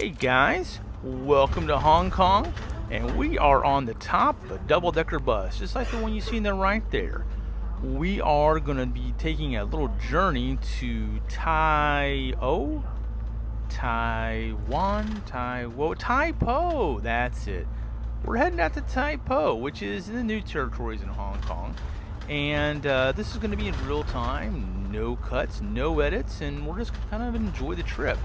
Hey guys, welcome to Hong Kong, and we are on the top of a double-decker bus, just like the one you see in the right there. We are going to be taking a little journey to Taipo, that's it. We're heading out to Taipo, which is in the New Territories in Hong Kong, and this is going to be in real time, no cuts, no edits, and we're just kind of enjoy the trip.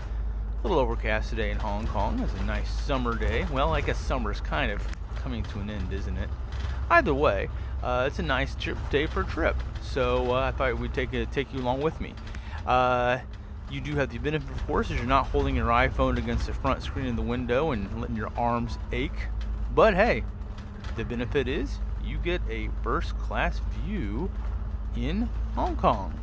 A little overcast today in Hong Kong. It's a nice summer day. Well, I guess summer's kind of coming to an end, isn't it? Either way, it's a nice day for a trip. So I thought we'd take you along with me. You do have the benefit, of course, is you're not holding your iPhone against the front screen of the window and letting your arms ache. But hey, the benefit is you get a first-class view in Hong Kong.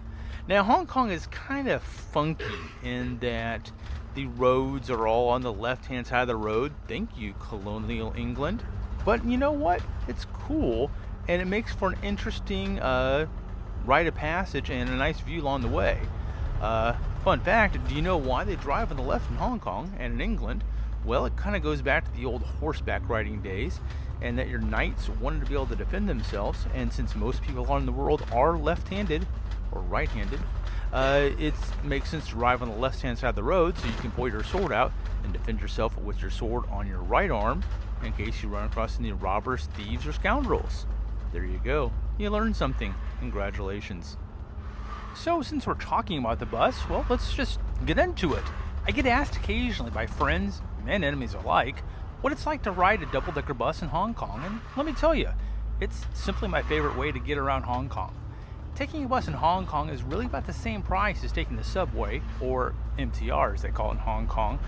Now, Hong Kong is kind of funky in that the roads are all on the left-hand side of the road. Thank you, colonial England. But you know what? It's cool, and it makes for an interesting rite of passage and a nice view along the way. Fun fact, do you know why they drive on the left in Hong Kong and in England? Well, it kind of goes back to the old horseback riding days, and that your knights wanted to be able to defend themselves, and since most people around the world are left-handed or right-handed, it makes sense to drive on the left-hand side of the road so you can pull your sword out and defend yourself with your sword on your right arm in case you run across any robbers, thieves, or scoundrels. There you go. You learned something. Congratulations. So, since we're talking about the bus, well, let's just get into it. I get asked occasionally by friends and enemies alike what it's like to ride a double-decker bus in Hong Kong, and let me tell you, it's simply my favorite way to get around Hong Kong. Taking a bus in Hong Kong is really about the same price as taking the subway, or MTR as they call it in Hong Kong.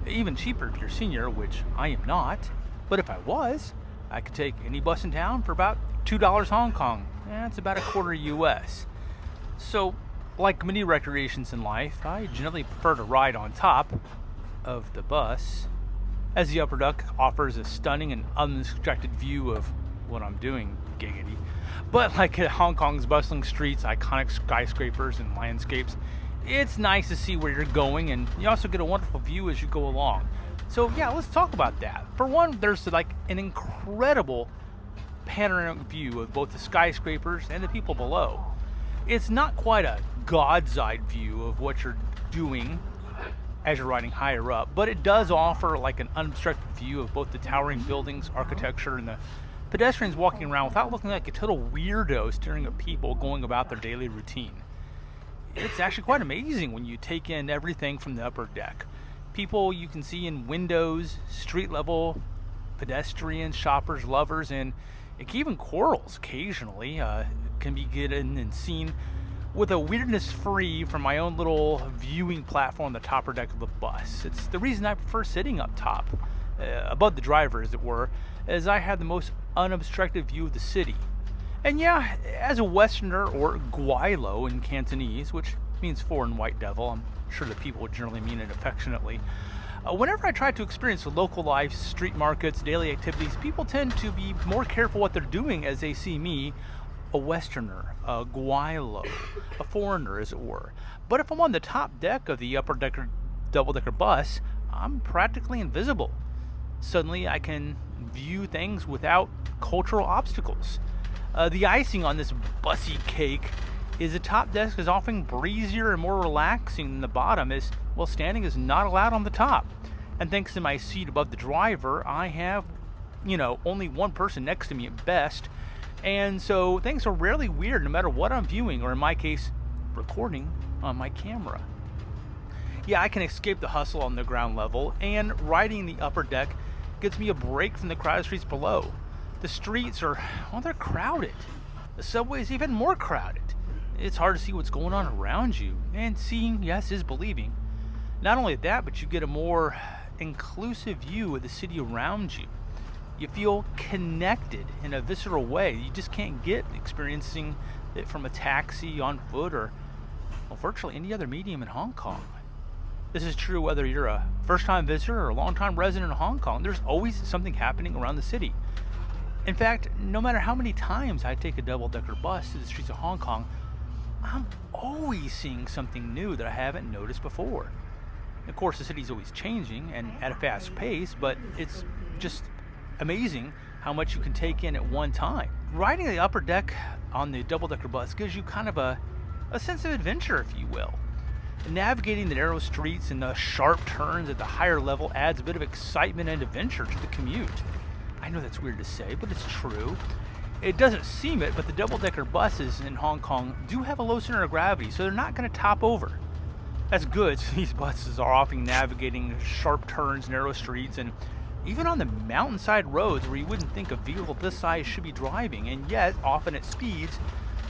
Even cheaper if you're senior, which I am not. But if I was, I could take any bus in town for about $2 Hong Kong. That's about a quarter US. So, like many recreations in life, I generally prefer to ride on top of the bus, as the upper deck offers a stunning and unobstructed view of what I'm doing, giggity. But like Hong Kong's bustling streets, iconic skyscrapers, and landscapes, it's nice to see where you're going, and you also get a wonderful view as you go along. So yeah, let's talk about that. For one, there's like an incredible panoramic view of both the skyscrapers and the people below. It's not quite a God's eye view of what you're doing as you're riding higher up, but it does offer like an unobstructed view of both the towering buildings, architecture, and the pedestrians walking around without looking like a total weirdo staring at people going about their daily routine. It's actually quite amazing when you take in everything from the upper deck. People you can see in windows, street level, pedestrians, shoppers, lovers, and even quarrels occasionally can be getting and seen with a weirdness free from my own little viewing platform on the topper deck of the bus. It's the reason I prefer sitting up top, above the driver as it were, as I have the most unobstructed view of the city. And yeah, as a Westerner, or Guilo in Cantonese, which means foreign white devil, I'm sure that people generally mean it affectionately, whenever I try to experience local life, street markets, daily activities, people tend to be more careful what they're doing as they see me, a Westerner, a Guilo, a foreigner as it were. But if I'm on the top deck of the upper decker double-decker bus, I'm practically invisible. Suddenly I can view things without cultural obstacles. The icing on this bussy cake is the top desk is often breezier and more relaxing than the bottom, as well, standing is not allowed on the top. And thanks to my seat above the driver, I have, only one person next to me at best, and so things are rarely weird no matter what I'm viewing, or in my case, recording on my camera. Yeah, I can escape the hustle on the ground level, and riding the upper deck gets me a break from the crowded streets below. The streets are, they're crowded. The subway is even more crowded. It's hard to see what's going on around you, and seeing, yes, is believing. Not only that, but you get a more inclusive view of the city around you. You feel connected in a visceral way you just can't get experiencing it from a taxi, on foot, or virtually any other medium in Hong Kong. This is true whether you're a first-time visitor or a long-time resident of Hong Kong. There's always something happening around the city. In fact, no matter how many times I take a double-decker bus to the streets of Hong Kong, I'm always seeing something new that I haven't noticed before. Of course, the city's always changing and at a fast pace, but it's just amazing how much you can take in at one time. Riding the upper deck on the double-decker bus gives you kind of a sense of adventure, if you will. Navigating the narrow streets and the sharp turns at the higher level adds a bit of excitement and adventure to the commute. I know that's weird to say, but it's true. It doesn't seem it, but the double-decker buses in Hong Kong do have a low center of gravity, so they're not going to top over. That's good, so these buses are often navigating sharp turns, narrow streets, and even on the mountainside roads where you wouldn't think a vehicle this size should be driving, and yet often at speeds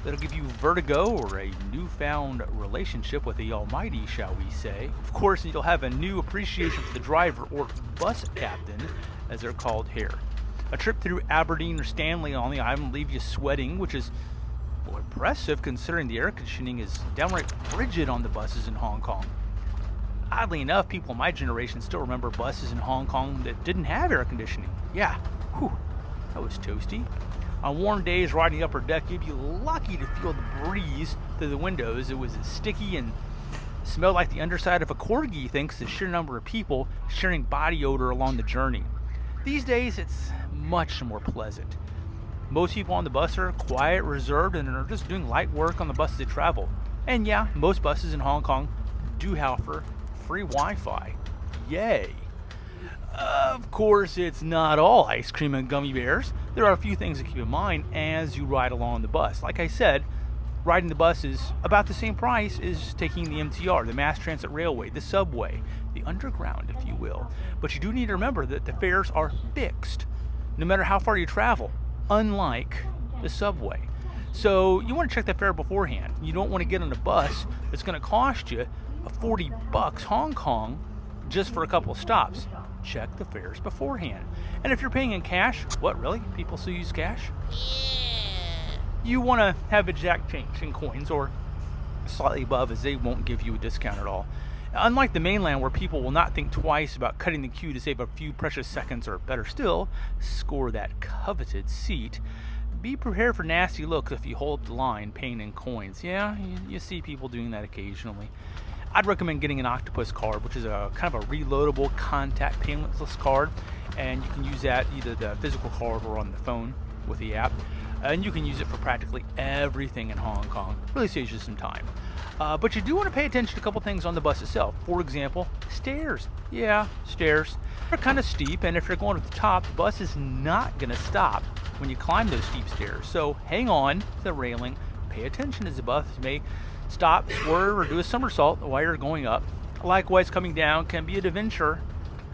that'll give you vertigo or a newfound relationship with the Almighty, shall we say. Of course, you'll have a new appreciation for the driver, or bus captain, as they're called here. A trip through Aberdeen or Stanley on the island will leave you sweating, which is impressive considering the air conditioning is downright frigid on the buses in Hong Kong. Oddly enough, people in my generation still remember buses in Hong Kong that didn't have air conditioning. Yeah, whew, that was toasty. On warm days, riding the upper deck, you'd be lucky to feel the breeze through the windows. It was sticky and smelled like the underside of a corgi, thanks to the sheer number of people sharing body odor along the journey. These days, it's much more pleasant. Most people on the bus are quiet, reserved, and are just doing light work on the buses they travel. And yeah, most buses in Hong Kong do offer free Wi-Fi. Yay! Of course, it's not all ice cream and gummy bears. There are a few things to keep in mind as you ride along the bus. Like I said, riding the bus is about the same price as taking the MTR, the mass transit railway, the subway, the underground, if you will. But you do need to remember that the fares are fixed, no matter how far you travel, unlike the subway. So you want to check the fare beforehand. You don't want to get on a bus that's going to cost you $40 Hong Kong just for a couple of stops. Check the fares beforehand. And if you're paying in cash, what, really? People still use cash? Yeah. You want to have exact change in coins or slightly above, as they won't give you a discount at all. Unlike the mainland, where people will not think twice about cutting the queue to save a few precious seconds, or better still, score that coveted seat, be prepared for nasty looks if you hold up the line paying in coins. Yeah, you see people doing that occasionally. I'd recommend getting an octopus card, which is a kind of a reloadable contact payments card, and you can use that either the physical card or on the phone with the app, and you can use it for practically everything in Hong Kong. Really saves you some time. But you do want to pay attention to a couple things on the bus itself. For example, stairs. Yeah, stairs. They're kind of steep, and if you're going to the top, the bus is not going to stop when you climb those steep stairs. So hang on to the railing, pay attention as the bus may stop, swerve, or do a somersault while you're going up. Likewise, coming down can be an adventure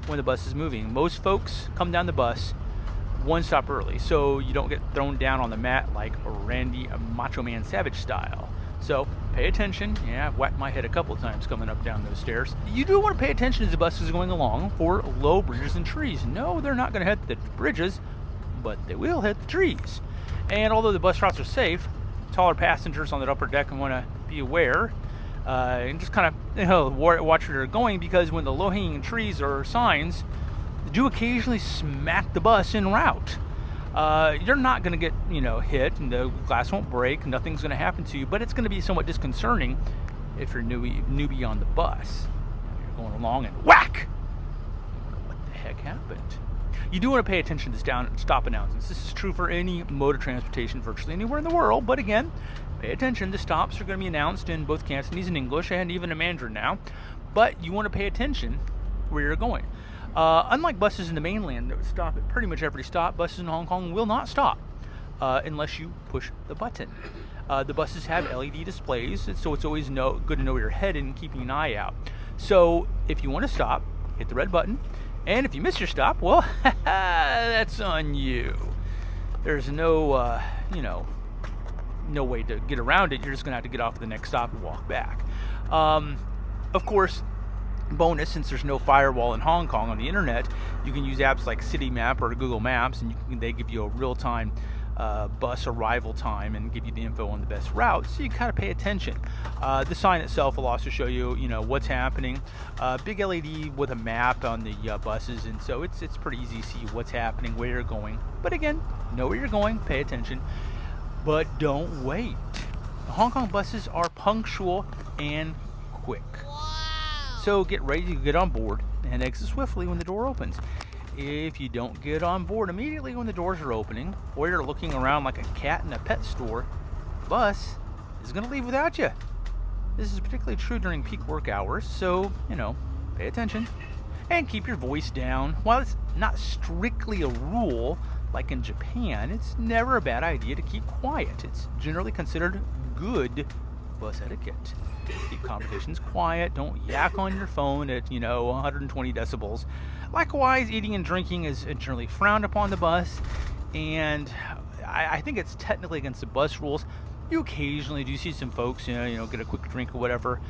when the bus is moving. Most folks come down the bus one stop early, so you don't get thrown down on the mat like Randy Macho Man Savage style. So pay attention. Yeah, I've whacked my head a couple of times coming up down those stairs. You do want to pay attention as the bus is going along for low bridges and trees. No, they're not going to hit the bridges, but they will hit the trees. And although the bus routes are safe, taller passengers on that upper deck want to be aware and just kind of watch where they're going, because when the low-hanging trees or signs do occasionally smack the bus en route. You're not going to get hit, and the glass won't break, nothing's going to happen to you, but it's going to be somewhat disconcerting if you're newbie on the bus. You're going along and whack! What the heck happened? You do want to pay attention to stop announcements. This is true for any mode of transportation virtually anywhere in the world, but again, pay attention. The stops are going to be announced in both Cantonese and English, and even in Mandarin now, but you want to pay attention where you're going. Unlike buses in the mainland that would stop at pretty much every stop, buses in Hong Kong will not stop unless you push the button. The buses have LED displays, so it's always good to know where you're headed and keeping an eye out. So if you want to stop, hit the red button, and if you miss your stop, well, that's on you. There's no way to get around it. You're just going to have to get off at the next stop and walk back. Of course, bonus, since there's no firewall in Hong Kong on the internet, you can use apps like City Map or Google Maps, and they give you a real-time bus arrival time and give you the info on the best route, so you kind of pay attention. The sign itself will also show you, what's happening. Big LED with a map on the buses, and so it's pretty easy to see what's happening, where you're going. But again, know where you're going, pay attention, but don't wait. The Hong Kong buses are punctual and quick. So get ready to get on board and exit swiftly when the door opens. If you don't get on board immediately when the doors are opening, or you're looking around like a cat in a pet store, the bus is going to leave without you. This is particularly true during peak work hours, so, pay attention and keep your voice down. While it's not strictly a rule, like in Japan, it's never a bad idea to keep quiet. It's generally considered good bus etiquette. Keep conversations quiet. Don't yak on your phone at, 120 decibels. Likewise, eating and drinking is generally frowned upon on the bus, and I think it's technically against the bus rules. You occasionally do see some folks, get a quick drink or whatever,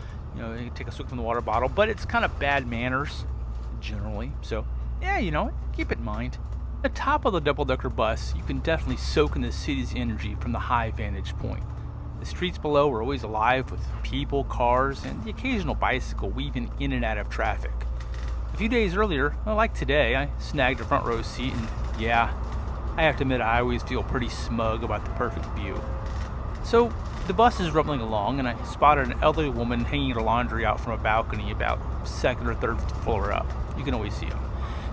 take a swig from the water bottle, but it's kind of bad manners, generally. So, keep it in mind. At the top of the double-decker bus, you can definitely soak in the city's energy from the high vantage point. The streets below are always alive with people, cars, and the occasional bicycle weaving in and out of traffic. A few days earlier, like today, I snagged a front row seat, and I have to admit I always feel pretty smug about the perfect view. So, the bus is rumbling along, and I spotted an elderly woman hanging her laundry out from a balcony about second or third floor up. You can always see them.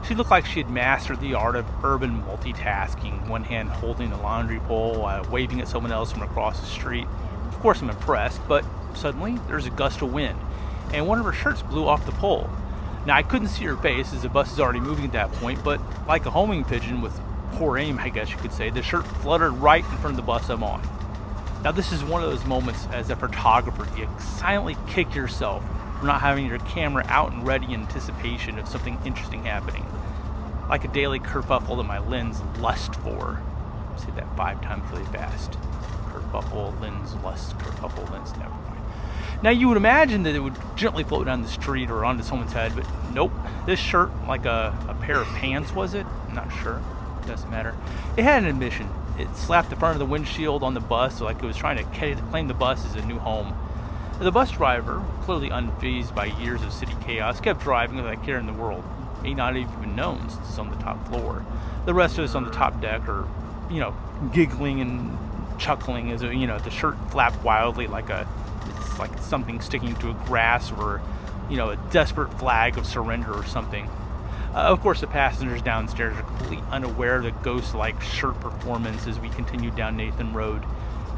She looked like she had mastered the art of urban multitasking, one hand holding the laundry pole while waving at someone else from across the street. Of course, I'm impressed, but suddenly there's a gust of wind, and one of her shirts blew off the pole. Now, I couldn't see her face as the bus is already moving at that point, but like a homing pigeon with poor aim, I guess you could say, the shirt fluttered right in front of the bus I'm on. Now, this is one of those moments as a photographer you silently kick yourself for not having your camera out and ready in anticipation of something interesting happening. Like a daily kerfuffle that my lens lust for. Say that 5 times really fast. Kerfuffle, lens, lust, kerfuffle, lens, never mind. Now, you would imagine that it would gently float down the street or onto someone's head, but nope. This shirt, like a pair of pants, was it? I'm not sure. Doesn't matter. It had an admission. It slapped the front of the windshield on the bus like it was trying to claim the bus as a new home. The bus driver, clearly unfazed by years of city chaos, kept driving without a care in the world. May not have even known since it's on the top floor. The rest of us on the top deck are, giggling and chuckling as the shirt flapped wildly like something sticking to a grass or, a desperate flag of surrender or something. Of course, the passengers downstairs are completely unaware of the ghost-like shirt performance as we continued down Nathan Road.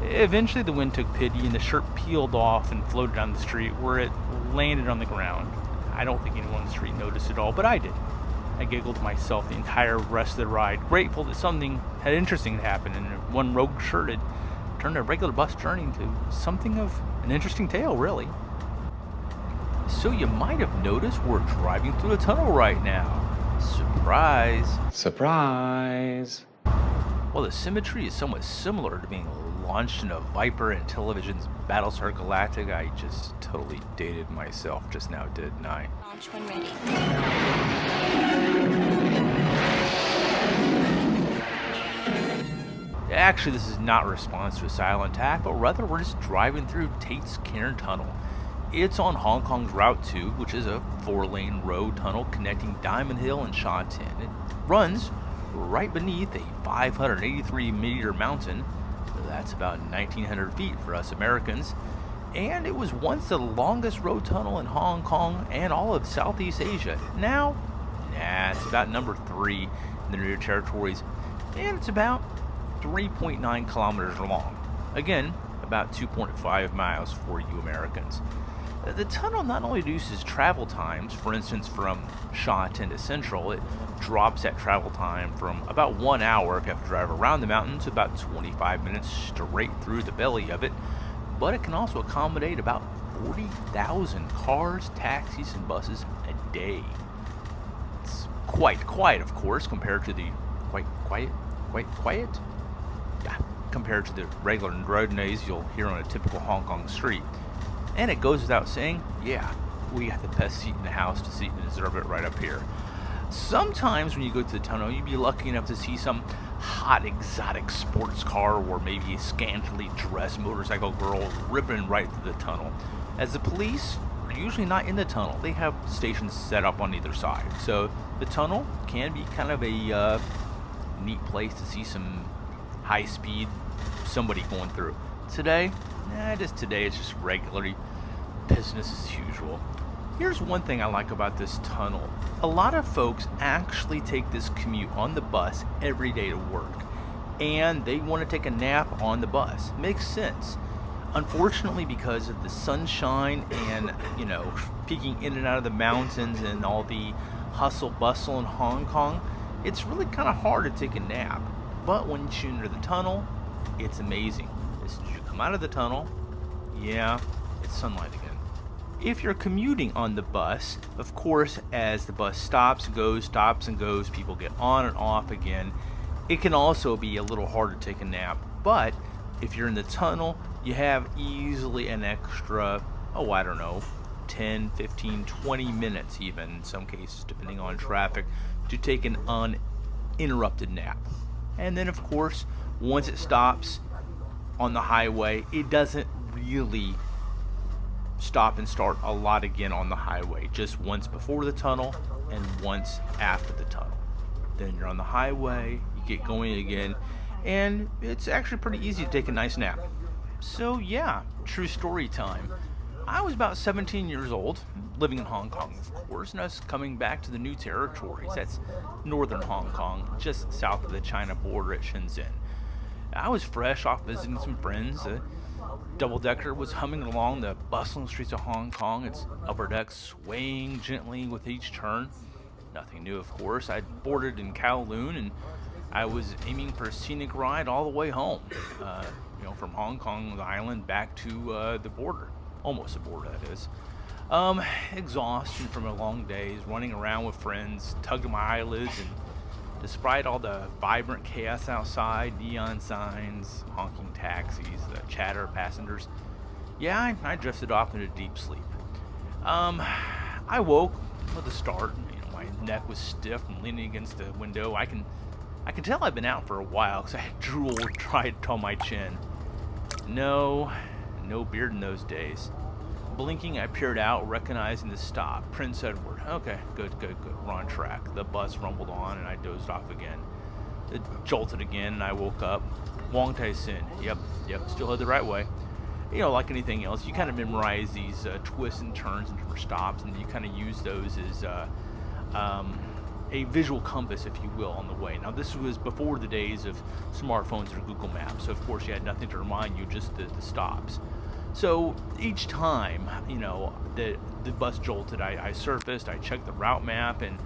Eventually, the wind took pity and the shirt peeled off and floated down the street where it landed on the ground. I don't think anyone on the street noticed at all, but I did. I giggled to myself the entire rest of the ride, grateful that something had interesting happened and one rogue shirt had turned a regular bus journey into something of an interesting tale, really. So you might have noticed we're driving through a tunnel right now. Surprise. Surprise. Well, the symmetry is somewhat similar to being launched in a Viper in television's Battlestar Galactica. I just totally dated myself just now, didn't I? Launch when ready. Actually, this is not a response to a silent attack, but rather we're just driving through Tate's Cairn Tunnel. It's on Hong Kong's Route 2, which is a 4-lane road tunnel connecting Diamond Hill and Sha Tin. It runs right beneath a 583-meter mountain. That's about 1,900 feet for us Americans. And it was once the longest road tunnel in Hong Kong and all of Southeast Asia. Now, it's about number 3 in the New Territories. And it's about 3.9 kilometers long. Again, about 2.5 miles for you Americans. The tunnel not only reduces travel times, for instance from Sha Tin to Central, it drops that travel time from about 1 hour if you have to drive around the mountain to about 25 minutes straight through the belly of it, but it can also accommodate about 40,000 cars, taxis, and buses a day. It's quite quiet, of course, compared to the compared to the regular road noise you'll hear on a typical Hong Kong street. And it goes without saying, we got the best seat in the house to seat and deserve it right up here. Sometimes when you go to the tunnel, you'd be lucky enough to see some hot exotic sports car or maybe a scantily dressed motorcycle girl ripping right through the tunnel. As the police are usually not in the tunnel, they have stations set up on either side. So the tunnel can be kind of a neat place to see some high speed somebody going through. Today it's just regularly business as usual. Here's one thing I like about this tunnel. A lot of folks actually take this commute on the bus every day to work, and they want to take a nap on the bus. Makes sense. Unfortunately, because of the sunshine and, peeking in and out of the mountains and all the hustle bustle in Hong Kong, it's really kind of hard to take a nap. But once you enter the tunnel, it's amazing. As soon as you come out of the tunnel, yeah, it's sunlight again. If you're commuting on the bus, of course, as the bus stops and goes, people get on and off again. It can also be a little hard to take a nap, but if you're in the tunnel, you have easily an extra, 10, 15, 20 minutes even, in some cases, depending on traffic, to take an uninterrupted nap. And then, of course, once it stops on the highway, it doesn't really stop and start a lot again on the highway. Just once before the tunnel and once after the tunnel. Then you're on the highway, you get going again, and it's actually pretty easy to take a nice nap. So yeah, true story time. I was about 17 years old, living in Hong Kong, of course, and I was coming back to the new territories. That's northern Hong Kong, just south of the China border at Shenzhen. I was fresh off visiting some friends. The double-decker was humming along the bustling streets of Hong Kong, its upper deck swaying gently with each turn. Nothing new, of course. I'd boarded in Kowloon, and I was aiming for a scenic ride all the way home. From Hong Kong Island back to the border. Almost the border, that is. Exhaustion from a long days, running around with friends, tugging my eyelids, and despite all the vibrant chaos outside, neon signs, honking taxis, the chatter of passengers, I drifted off into deep sleep. I woke with a start. My neck was stiff and leaning against the window. I can tell I've been out for a while because I had drool dried on my chin. No beard in those days. Blinking, I peered out, recognizing the stop. Prince Edward. Okay, good. We're on track. The bus rumbled on, and I dozed off again. It jolted again, and I woke up. Wong Tai Sin. Yep, still head the right way. Like anything else, you kind of memorize these twists and turns and different stops, and you kind of use those as a visual compass, if you will, on the way. Now, this was before the days of smartphones or Google Maps, so of course you had nothing to remind you, just the stops. So each time, the bus jolted, I surfaced, I checked the route map, and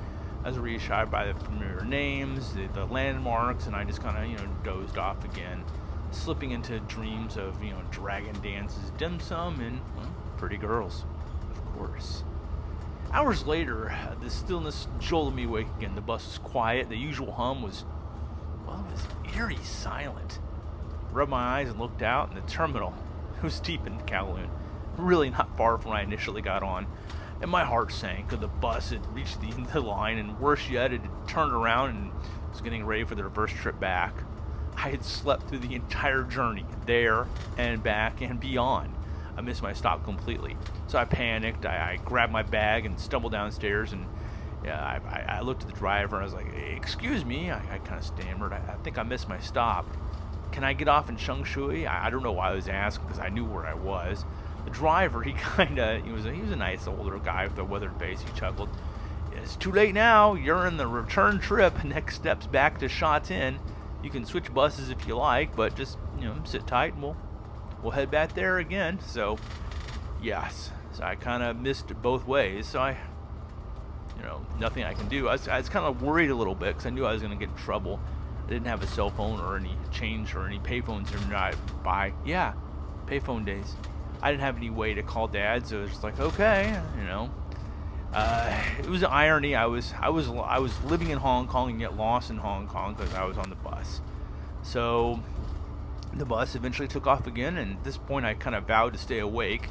I was reassured by the familiar names, the landmarks, and I just kind of, dozed off again, slipping into dreams of, dragon dances, dim sum, and pretty girls, of course. Hours later, the stillness jolted me awake again. The bus was quiet. The usual hum was, eerie silent. I rubbed my eyes and looked out, and the terminal was deep in Kowloon, really not far from where I initially got on. And my heart sank because the bus had reached the end of the line, and worse yet, it had turned around and was getting ready for the reverse trip back. I had slept through the entire journey, there and back and beyond. I missed my stop completely. So I panicked. I grabbed my bag and stumbled downstairs, and I looked at the driver and I was like, "Excuse me," I kind of stammered. I think I missed my stop. Can I get off in Shengshui? I don't know why I was asking because I knew where I was. The driver, he was a nice older guy with a weathered face. He chuckled. "It's too late now. You're in the return trip. Next step's back to Shenzhen. You can switch buses if you like, but just sit tight and we'll head back there again." So, yes. So I kind of missed it both ways. So I, nothing I can do. I was kind of worried a little bit because I knew I was going to get in trouble. I didn't have a cell phone or any change or any payphones nearby. Yeah, payphone days. I didn't have any way to call Dad, so it was just like, okay, It was an irony. I was living in Hong Kong and yet lost in Hong Kong because I was on the bus. So the bus eventually took off again, and at this point I kind of vowed to stay awake,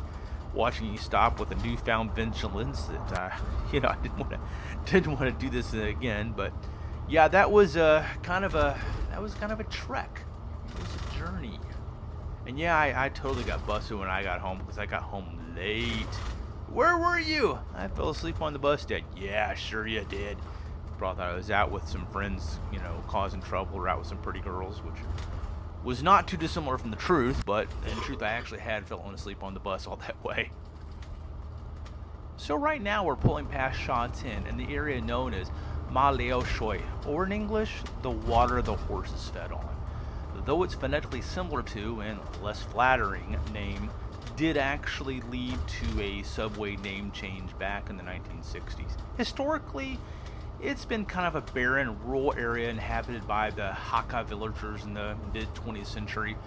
watching you stop with a newfound vigilance that I didn't want to do this again. But yeah, that was kind of a trek. It was a journey. And yeah, I totally got busted when I got home because I got home late. "Where were you?" "I fell asleep on the bus, Dad." "Yeah, sure you did." Thought I was out with some friends, causing trouble, or out with some pretty girls, which was not too dissimilar from the truth, but in truth I actually had fallen asleep on the bus all that way. So right now we're pulling past Sha-Tin in the area known as Ma Liao Shui, or in English, the water the horse is fed on. Though it's phonetically similar to, and less flattering, name, did actually lead to a subway name change back in the 1960s. Historically, it's been kind of a barren rural area inhabited by the Hakka villagers in the mid-20th century.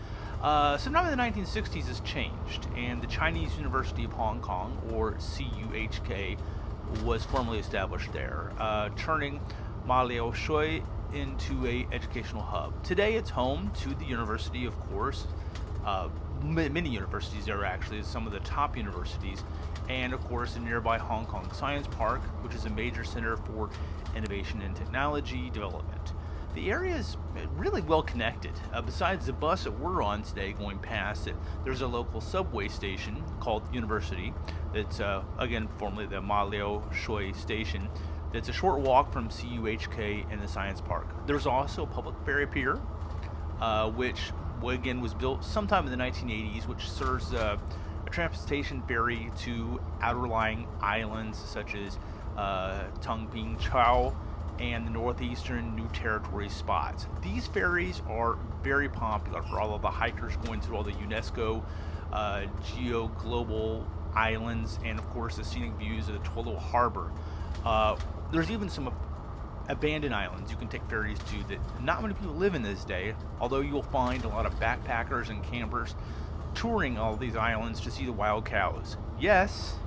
Sometime in the 1960s this changed, and the Chinese University of Hong Kong, or CUHK, was formally established there, turning Ma Liao Shui into a educational hub. Today it's home to the university, of course, many universities there actually, some of the top universities, and of course the nearby Hong Kong Science Park, which is a major center for innovation and technology development. The area is really well connected. Besides the bus that we're on today going past it, there's a local subway station called University. That's again formerly the Ma Liao Shui station. It's a short walk from CUHK and the Science Park. There's also a public ferry pier, which again was built sometime in the 1980s, which serves a transportation ferry to outer-lying islands such as Tongping Chao and the northeastern New Territory spots. These ferries are very popular for all of the hikers going through all the UNESCO geo-global islands, and of course the scenic views of the Twilo Harbor. There's even some abandoned islands you can take ferries to that not many people live in this day, although you'll find a lot of backpackers and campers touring all these islands to see the wild cows. Yes,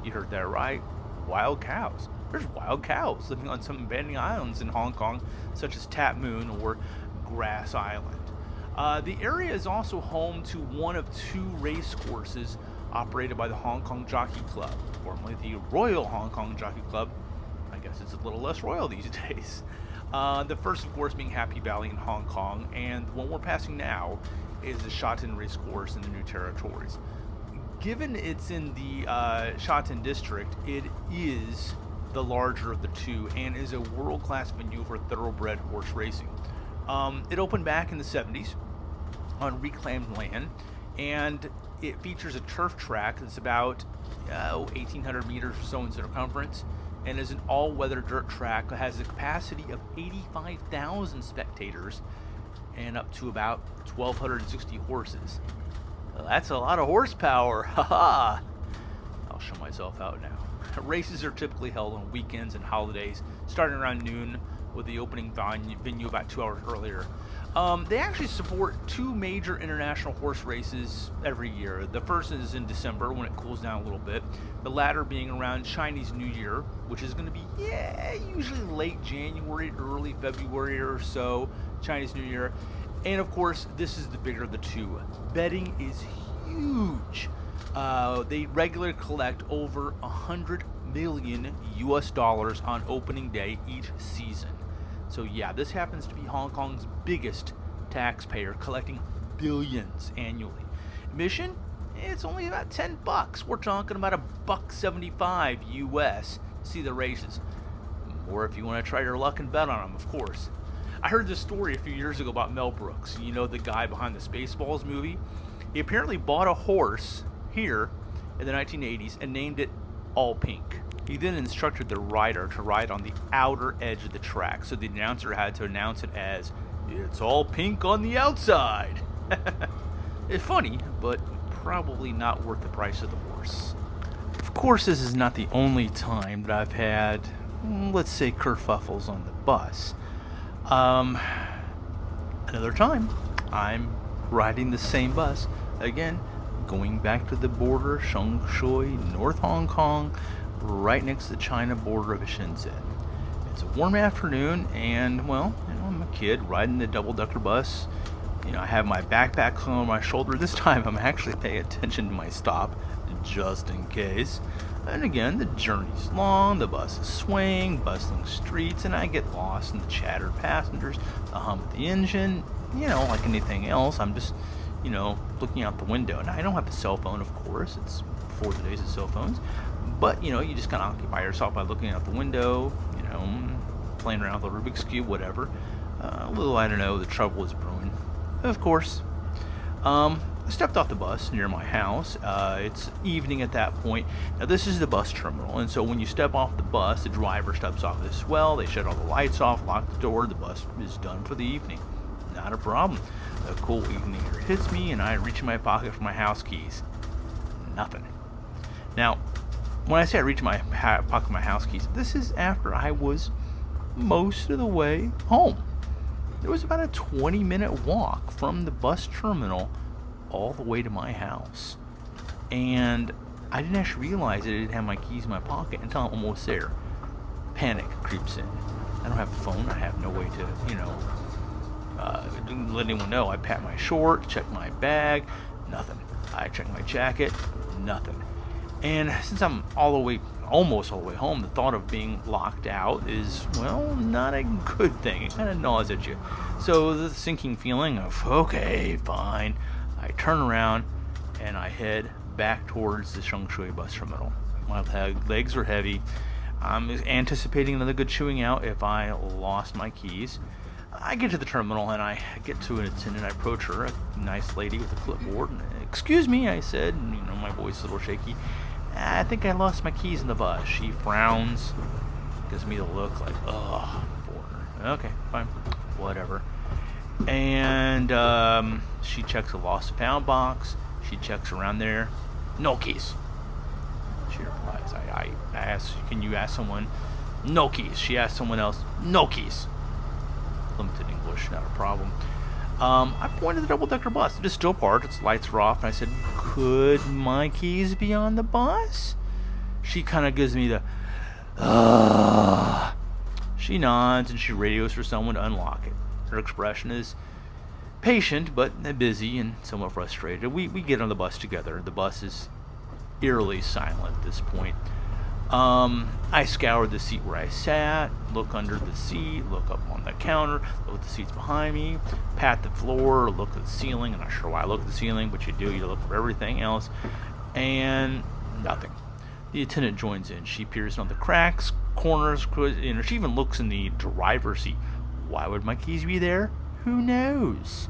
you heard that right, wild cows. There's wild cows living on some abandoned islands in Hong Kong, such as Tap Moon or Grass Island. The area is also home to one of two race courses operated by the Hong Kong Jockey Club, formerly the Royal Hong Kong Jockey Club. I guess it's a little less royal these days. The first, of course, being Happy Valley in Hong Kong, and the one we're passing now is the Sha-Tin race course in the New Territories. Given it's in the Sha-Tin district, it is the larger of the two and is a world-class venue for thoroughbred horse racing. It opened back in the 70s on reclaimed land, and it features a turf track that's about 1,800 meters or so in circumference, and is an all-weather dirt track that has a capacity of 85,000 spectators and up to about 1,260 horses. Well, that's a lot of horsepower, haha! I'll show myself out now. Races are typically held on weekends and holidays, starting around noon, with the opening venue about 2 hours earlier. They actually support two major international horse races every year. The first is in December when it cools down a little bit, the latter being around Chinese New Year, which is going to be usually late January, early February or so, Chinese New Year. And of course, this is the bigger of the two. Betting is huge. They regularly collect over $100 million US on opening day each season. So yeah, this happens to be Hong Kong's biggest taxpayer, collecting billions annually. Admission? It's only about $10. We're talking about $1.75 US to see the races. Or if you want to try your luck and bet on them, of course. I heard this story a few years ago about Mel Brooks, you know, the guy behind the Spaceballs movie. He apparently bought a horse here in the 1980s and named it All Pink. He then instructed the rider to ride on the outer edge of the track, so the announcer had to announce it as, "It's all pink on the outside." It's funny, but probably not worth the price of the horse. Of course, this is not the only time that I've had, let's say, kerfuffles on the bus. Another time, I'm riding the same bus, again, going back to the border, Shengshui, North Hong Kong, right next to the China border of Shenzhen. It's a warm afternoon, and, well, you know, I'm a kid riding the double-decker bus. You know, I have my backpack on my shoulder. This time, I'm actually paying attention to my stop, just in case. And again, the journey's long, the bus is swaying, bustling streets, and I get lost in the chatter of passengers, the hum of the engine. You know, like anything else, I'm just, you know, looking out the window. And I don't have a cell phone, of course. It's before the days of cell phones. But, you know, you just kind of occupy yourself by looking out the window, you know, playing around with the Rubik's Cube, whatever. Little, I don't know, the trouble is brewing. Of course. I stepped off the bus near my house. It's evening at that point. Now this is the bus terminal, and so when you step off the bus, the driver steps off as well. They shut all the lights off, lock the door. The bus is done for the evening. Not a problem. A cool evening air hits me, and I reach in my pocket for my house keys. Nothing. Now, when I say I reach in my pocket for my house keys, this is after I was most of the way home. There was about a 20-minute walk from the bus terminal all the way to my house. And I didn't actually realize that I didn't have my keys in my pocket until I'm almost there. Panic creeps in. I don't have a phone. I have no way to, let anyone know. I pat my short, check my bag, nothing. I check my jacket, nothing. And since I'm almost all the way home, the thought of being locked out is, well, not a good thing. It kind of gnaws at you. So the sinking feeling of, okay, fine. I turn around and I head back towards the Shengshui bus terminal. My legs are heavy. I'm anticipating another good chewing out if I lost my keys. I get to the terminal and I get to an attendant. I approach her, a nice lady with a clipboard. Excuse me, I said, and, my voice is a little shaky. I think I lost my keys in the bus. She frowns, gives me the look like, ugh, foreigner. Okay, fine, whatever. And she checks a lost and found box. She checks around there. No keys. She replies. I ask, can you ask someone? No keys. She asks someone else. No keys. Limited English, not a problem. I pointed to the double-decker bus. It is still parked. Its lights are off. And I said, could my keys be on the bus? She kind of gives me the, She nods and she radios for someone to unlock it. Her expression is patient, but busy and somewhat frustrated. We get on the bus together. The bus is eerily silent at this point. I scoured the seat where I sat, look under the seat, look up on the counter, look at the seats behind me, pat the floor, look at the ceiling. I'm not sure why I look at the ceiling, but you do. You look for everything else, and nothing. The attendant joins in. She peers on the cracks, corners, and she even looks in the driver's seat. Why would my keys be there? Who knows?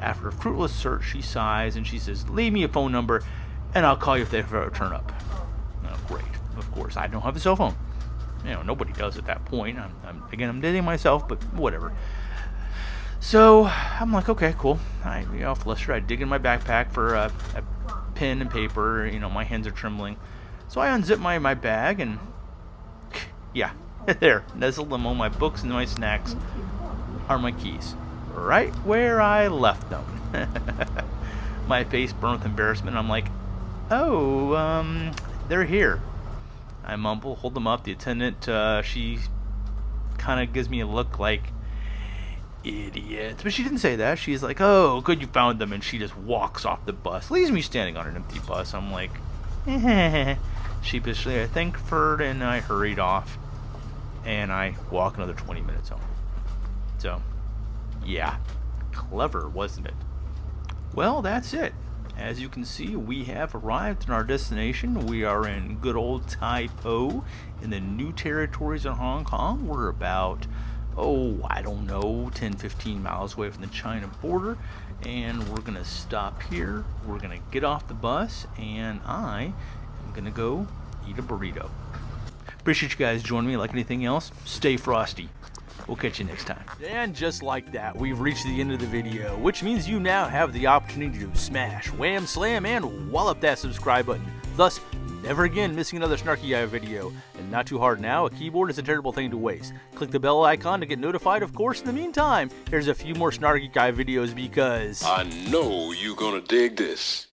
After a fruitless search, she sighs and she says, leave me a phone number and I'll call you if they ever turn up. Oh, great. Of course, I don't have a cell phone. Nobody does at that point. I'm dating myself, but whatever. So I'm like, okay, cool. Flustered. I dig in my backpack for a pen and paper. My hands are trembling. So I unzip my bag and yeah, there, nestled among my books and my snacks are my keys, right where I left them. My face burned with embarrassment. I'm like, oh, they're here. I mumble, hold them up. The attendant, she kind of gives me a look like, idiot. But she didn't say that. She's like, oh, good you found them. And she just walks off the bus. Leaves me standing on an empty bus. I'm like, sheepishly, I thanked her and I hurried off. And I walk another 20 minutes home. So, yeah. Clever, wasn't it? Well, that's it. As you can see, we have arrived in our destination. We are in good old Tai Po in the New Territories in Hong Kong. We're about, 10-15 miles away from the China border. And we're going to stop here. We're going to get off the bus. And I am going to go eat a burrito. Appreciate you guys joining me. Like anything else, stay frosty. We'll catch you next time. And just like that, we've reached the end of the video, which means you now have the opportunity to smash, wham, slam, and wallop that subscribe button, thus never again missing another SnarkyGuy video. And not too hard now, a keyboard is a terrible thing to waste. Click the bell icon to get notified, of course. In the meantime, here's a few more SnarkyGuy videos because I know you're gonna dig this.